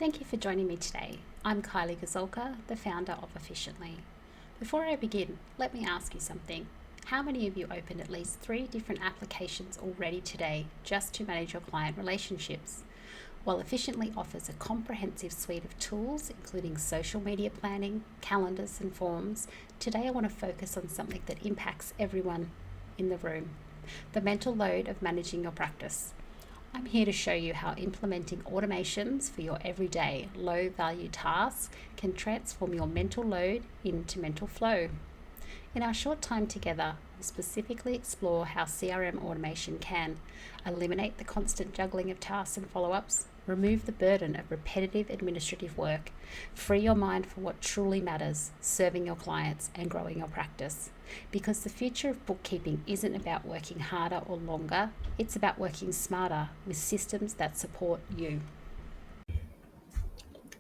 Thank you for joining me today. I'm Kylie Gazolka, the founder of Officiently. Before I begin, let me ask you something. How many of you opened at least 3 different applications already today just to manage your client relationships? While Efficiently offers a comprehensive suite of tools, including social media planning, calendars, and forms, today I want to focus on something that impacts everyone in the room: the mental load of managing your practice. I'm here to show you how implementing automations for your everyday low value tasks can transform your mental load into mental flow. In our short time together, we'll specifically explore how CRM automation can eliminate the constant juggling of tasks and follow-ups, remove the burden of repetitive administrative work, free your mind for what truly matters, serving your clients and growing your practice. Because the future of bookkeeping isn't about working harder or longer, it's about working smarter with systems that support you.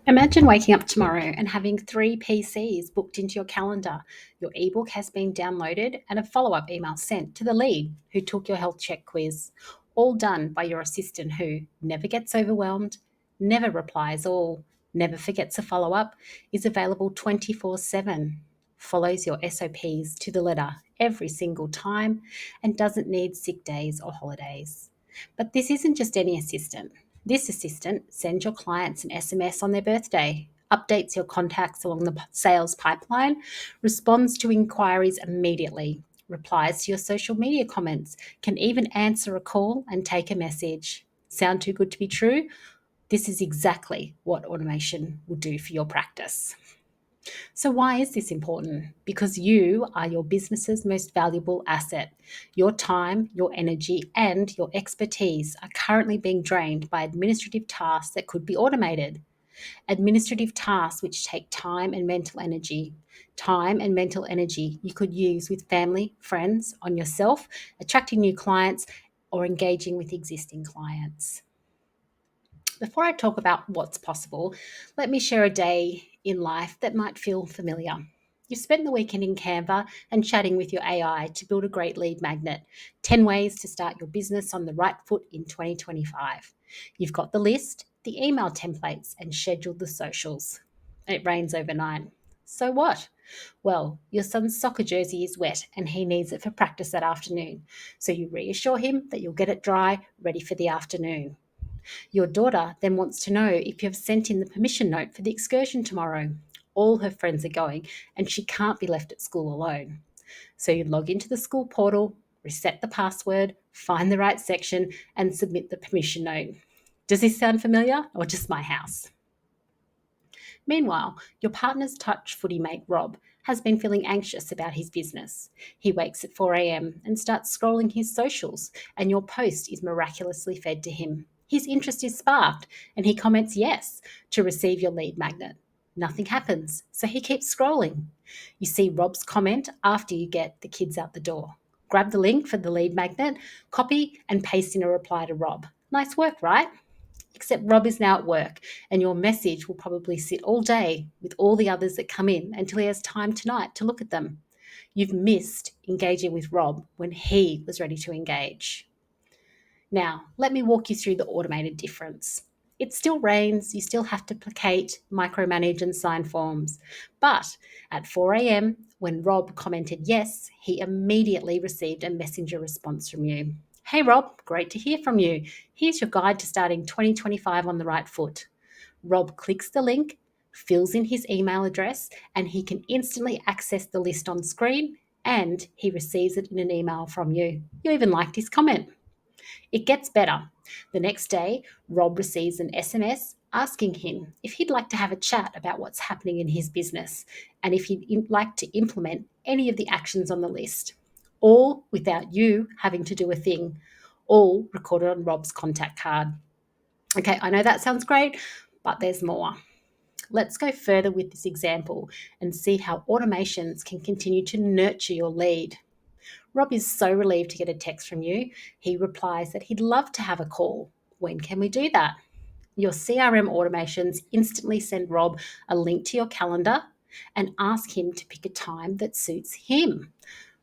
Imagine waking up tomorrow and having 3 PCs booked into your calendar. Your ebook has been downloaded and a follow up email sent to the lead who took your health check quiz. All done by your assistant who never gets overwhelmed, never replies all, never forgets a follow up, is available 24/7, follows your SOPs to the letter every single time, and doesn't need sick days or holidays. But this isn't just any assistant. This assistant sends your clients an SMS on their birthday, updates your contacts along the sales pipeline, responds to inquiries immediately, replies to your social media comments, can even answer a call and take a message. Sound too good to be true? This is exactly what automation will do for your practice. So, why is this important? Because you are your business's most valuable asset. Your time, your energy, and your expertise are currently being drained by administrative tasks that could be automated. Administrative tasks which take time and mental energy. Time and mental energy you could use with family, friends, on yourself, attracting new clients, or engaging with existing clients. Before I talk about what's possible, let me share a day in life that might feel familiar. You've spent the weekend in Canva and chatting with your AI to build a great lead magnet. 10 ways to start your business on the right foot in 2025. You've got the list, the email templates, and scheduled the socials. It rains overnight. So what? Well, your son's soccer jersey is wet and he needs it for practice that afternoon. So you reassure him that you'll get it dry, ready for the afternoon. Your daughter then wants to know if you have sent in the permission note for the excursion tomorrow. All her friends are going, and she can't be left at school alone. So you log into the school portal, reset the password, find the right section, and submit the permission note. Does this sound familiar or just my house? Meanwhile, your partner's touch footy mate Rob has been feeling anxious about his business. He wakes at 4 a.m. and starts scrolling his socials, and your post is miraculously fed to him. His interest is sparked, and he comments yes to receive your lead magnet. Nothing happens, so he keeps scrolling. You see Rob's comment after you get the kids out the door. Grab the link for the lead magnet, copy, and paste in a reply to Rob. Nice work, right? Except Rob is now at work, and your message will probably sit all day with all the others that come in until he has time tonight to look at them. You've missed engaging with Rob when he was ready to engage. Now, let me walk you through the automated difference. It still rains, you still have to placate, micromanage, and sign forms. But at 4 a.m., when Rob commented yes, he immediately received a messenger response from you. Hey Rob, great to hear from you. Here's your guide to starting 2025 on the right foot. Rob clicks the link, fills in his email address, and he can instantly access the list on screen, and he receives it in an email from you. You even liked his comment. It gets better. The next day, Rob receives an SMS asking him if he'd like to have a chat about what's happening in his business and if he'd like to implement any of the actions on the list, all without you having to do a thing, all recorded on Rob's contact card. Okay, I know that sounds great, but there's more. Let's go further with this example and see how automations can continue to nurture your lead. Rob is so relieved to get a text from you. He replies that he'd love to have a call. When can we do that? Your CRM automations instantly send Rob a link to your calendar and ask him to pick a time that suits him.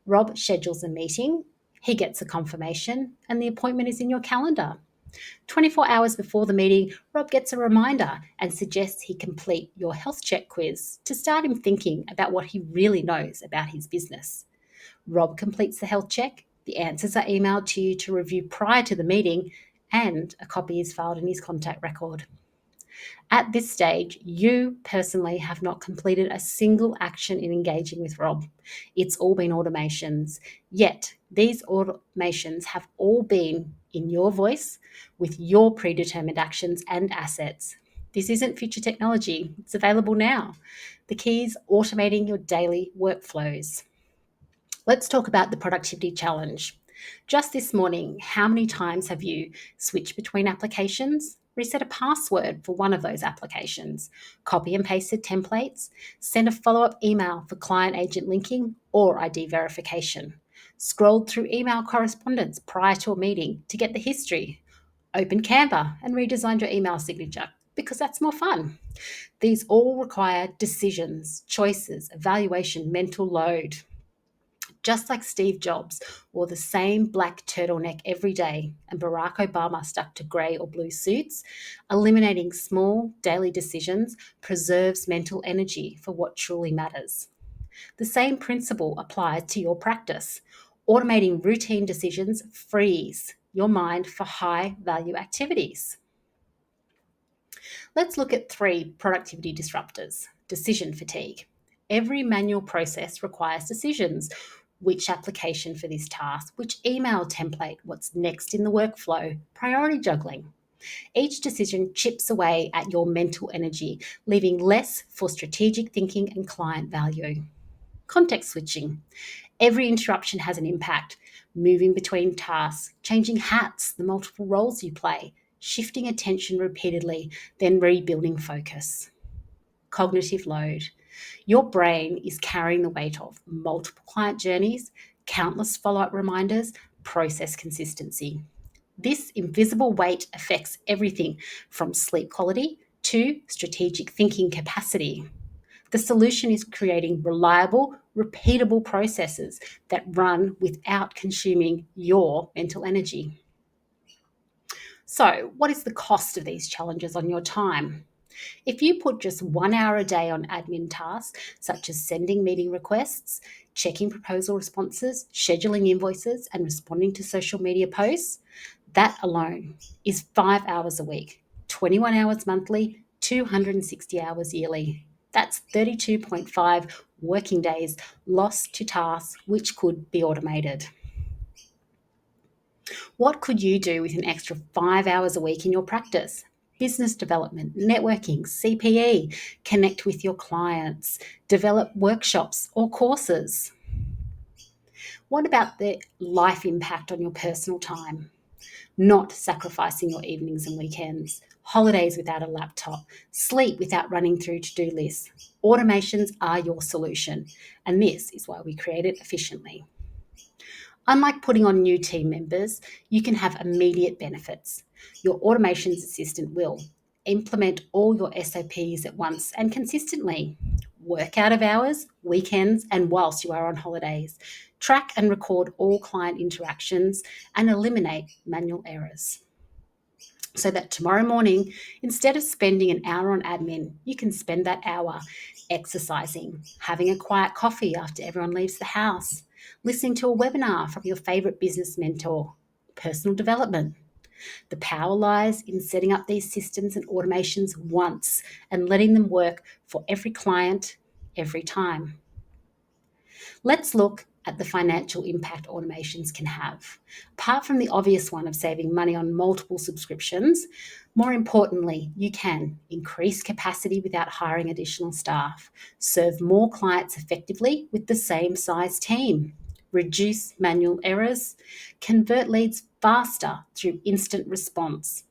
Rob schedules a meeting, he gets a confirmation, and the appointment is in your calendar. 24 hours before the meeting, Rob gets a reminder and suggests he complete your health check quiz to start him thinking about what he really knows about his business. Rob completes the health check, the answers are emailed to you to review prior to the meeting, and a copy is filed in his contact record. At this stage, you personally have not completed a single action in engaging with Rob. It's all been automations. Yet, these automations have all been in your voice with your predetermined actions and assets. This isn't future technology, it's available now. The key is automating your daily workflows. Let's talk about the productivity challenge. Just this morning, how many times have you switched between applications, reset a password for one of those applications, copy and pasted templates, sent a follow up email for client agent linking or ID verification, scrolled through email correspondence prior to a meeting to get the history, opened Canva and redesigned your email signature because that's more fun? These all require decisions, choices, evaluation, mental load. Just like Steve Jobs wore the same black turtleneck every day and Barack Obama stuck to grey or blue suits, eliminating small daily decisions preserves mental energy for what truly matters. The same principle applies to your practice. Automating routine decisions frees your mind for high value activities. Let's look at 3 productivity disruptors. Decision fatigue. Every manual process requires decisions. Which application for this task, which email template, what's next in the workflow, priority juggling. Each decision chips away at your mental energy, leaving less for strategic thinking and client value. Context switching. Every interruption has an impact. Moving between tasks, changing hats, the multiple roles you play, shifting attention repeatedly, then rebuilding focus. Cognitive load. Your brain is carrying the weight of multiple client journeys, countless follow up reminders, process consistency. This invisible weight affects everything from sleep quality to strategic thinking capacity. The solution is creating reliable, repeatable processes that run without consuming your mental energy. So, what is the cost of these challenges on your time? If you put just 1 hour a day on admin tasks, such as sending meeting requests, checking proposal responses, scheduling invoices, and responding to social media posts, that alone is 5 hours a week, 21 hours monthly, 260 hours yearly. That's 32.5 working days lost to tasks which could be automated. What could you do with an extra 5 hours a week in your practice? Business development, networking, CPE, connect with your clients, develop workshops or courses. What about the life impact on your personal time? Not sacrificing your evenings and weekends, holidays without a laptop, sleep without running through to-do lists. Automations are your solution, and this is why we created Efficiently. Unlike putting on new team members, you can have immediate benefits. Your automations assistant will implement all your SOPs at once and consistently, work out of hours, weekends, and whilst you are on holidays, track and record all client interactions, and eliminate manual errors. So that tomorrow morning, instead of spending an hour on admin, you can spend that hour exercising, having a quiet coffee after everyone leaves the house, listening to a webinar from your favorite business mentor, personal development. The power lies in setting up these systems and automations once and letting them work for every client, every time. Let's look at the financial impact automations can have. Apart from the obvious one of saving money on multiple subscriptions, more importantly, you can increase capacity without hiring additional staff, serve more clients effectively with the same size team, reduce manual errors, convert leads faster through instant response.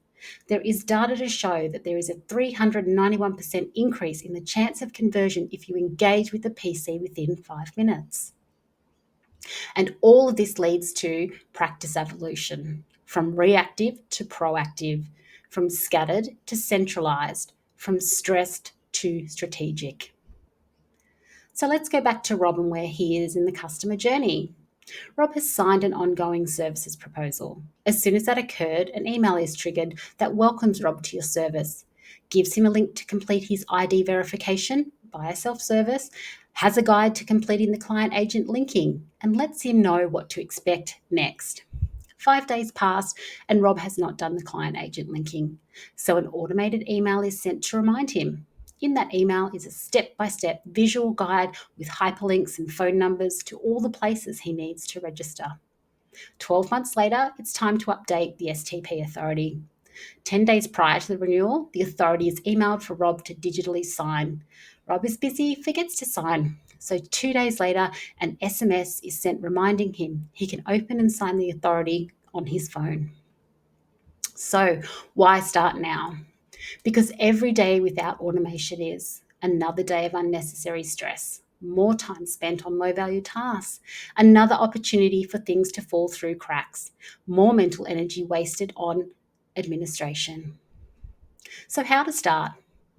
There is data to show that there is a 391% increase in the chance of conversion if you engage with the PC within 5 minutes. And all of this leads to practice evolution, from reactive to proactive, from scattered to centralized, from stressed to strategic. So let's go back to Robin where he is in the customer journey. Rob has signed an ongoing services proposal. As soon as that occurred, an email is triggered that welcomes Rob to your service, gives him a link to complete his ID verification via self service, has a guide to completing the client agent linking, and lets him know what to expect next. 5 days passed and Rob has not done the client agent linking. So an automated email is sent to remind him. In that email is a step-by-step visual guide with hyperlinks and phone numbers to all the places he needs to register. 12 months later, it's time to update the STP authority. 10 days prior to the renewal, the authority is emailed for Rob to digitally sign. Rob is busy, forgets to sign. So 2 days later, an SMS is sent reminding him he can open and sign the authority on his phone. So why start now? Because every day without automation is another day of unnecessary stress, more time spent on low value tasks, another opportunity for things to fall through cracks, more mental energy wasted on administration. So, how to start?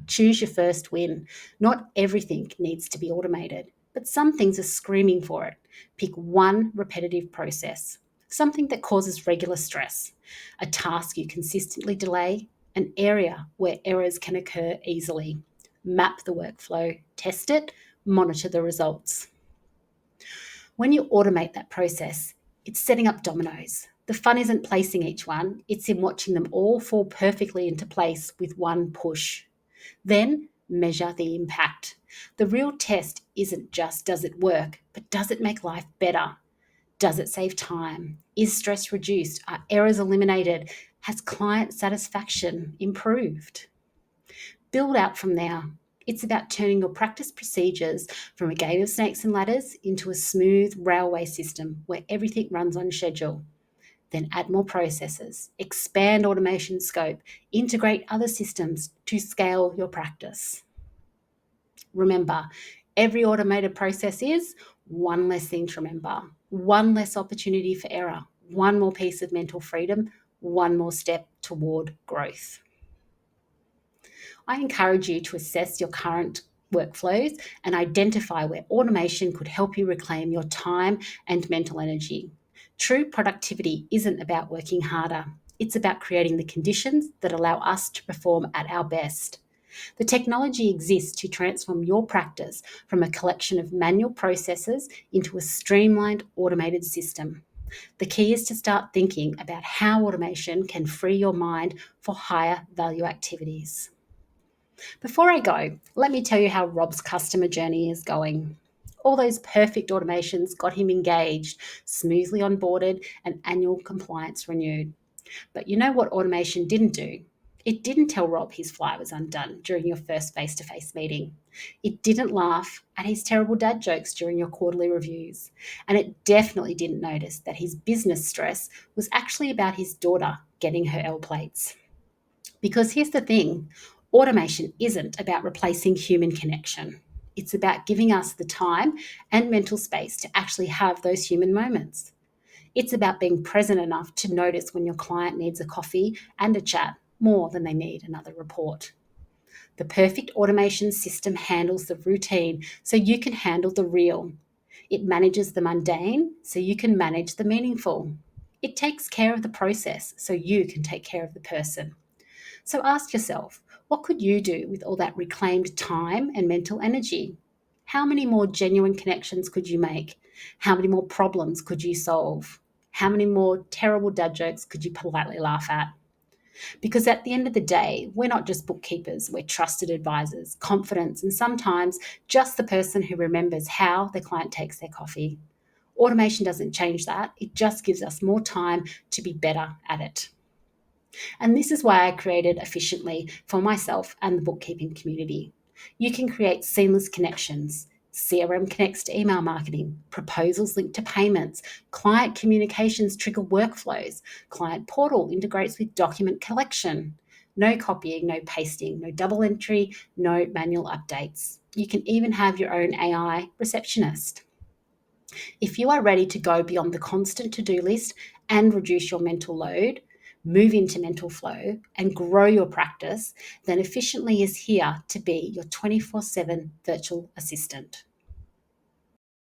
Choose your first win. Not everything needs to be automated, but some things are screaming for it. Pick one repetitive process, something that causes regular stress, a task you consistently delay, an area where errors can occur easily. Map the workflow, test it, monitor the results. When you automate that process, it's setting up dominoes. The fun isn't placing each one, it's in watching them all fall perfectly into place with one push. Then measure the impact. The real test isn't just does it work, but does it make life better? Does it save time? Is stress reduced? Are errors eliminated? Has client satisfaction improved? Build out from there. It's about turning your practice procedures from a game of snakes and ladders into a smooth railway system where everything runs on schedule. Then add more processes, expand automation scope, integrate other systems to scale your practice. Remember, every automated process is one less thing to remember, one less opportunity for error, one more piece of mental freedom, one more step toward growth. I encourage you to assess your current workflows and identify where automation could help you reclaim your time and mental energy. True productivity isn't about working harder, it's about creating the conditions that allow us to perform at our best. The technology exists to transform your practice from a collection of manual processes into a streamlined, automated system. The key is to start thinking about how automation can free your mind for higher value activities. Before I go, let me tell you how Rob's customer journey is going. All those perfect automations got him engaged, smoothly onboarded, and annual compliance renewed. But you know what automation didn't do? It didn't tell Rob his fly was undone during your first face to face meeting. It didn't laugh at his terrible dad jokes during your quarterly reviews. And it definitely didn't notice that his business stress was actually about his daughter getting her L plates. Because here's the thing, automation isn't about replacing human connection. It's about giving us the time and mental space to actually have those human moments. It's about being present enough to notice when your client needs a coffee and a chat more than they need another report. The perfect automation system handles the routine so you can handle the real. It manages the mundane so you can manage the meaningful. It takes care of the process so you can take care of the person. So ask yourself, what could you do with all that reclaimed time and mental energy? How many more genuine connections could you make? How many more problems could you solve? How many more terrible dad jokes could you politely laugh at? Because at the end of the day, we're not just bookkeepers, we're trusted advisors, confidants, and sometimes just the person who remembers how the client takes their coffee. Automation doesn't change that, it just gives us more time to be better at it. And this is why I created Officiently for myself and the bookkeeping community. You can create seamless connections. CRM connects to email marketing, proposals link to payments, client communications trigger workflows, client portal integrates with document collection. No copying, no pasting, no double entry, no manual updates. You can even have your own AI receptionist. If you are ready to go beyond the constant to-do list and reduce your mental load, move into mental flow, and grow your practice, then Efficiently is here to be your 24/7 virtual assistant.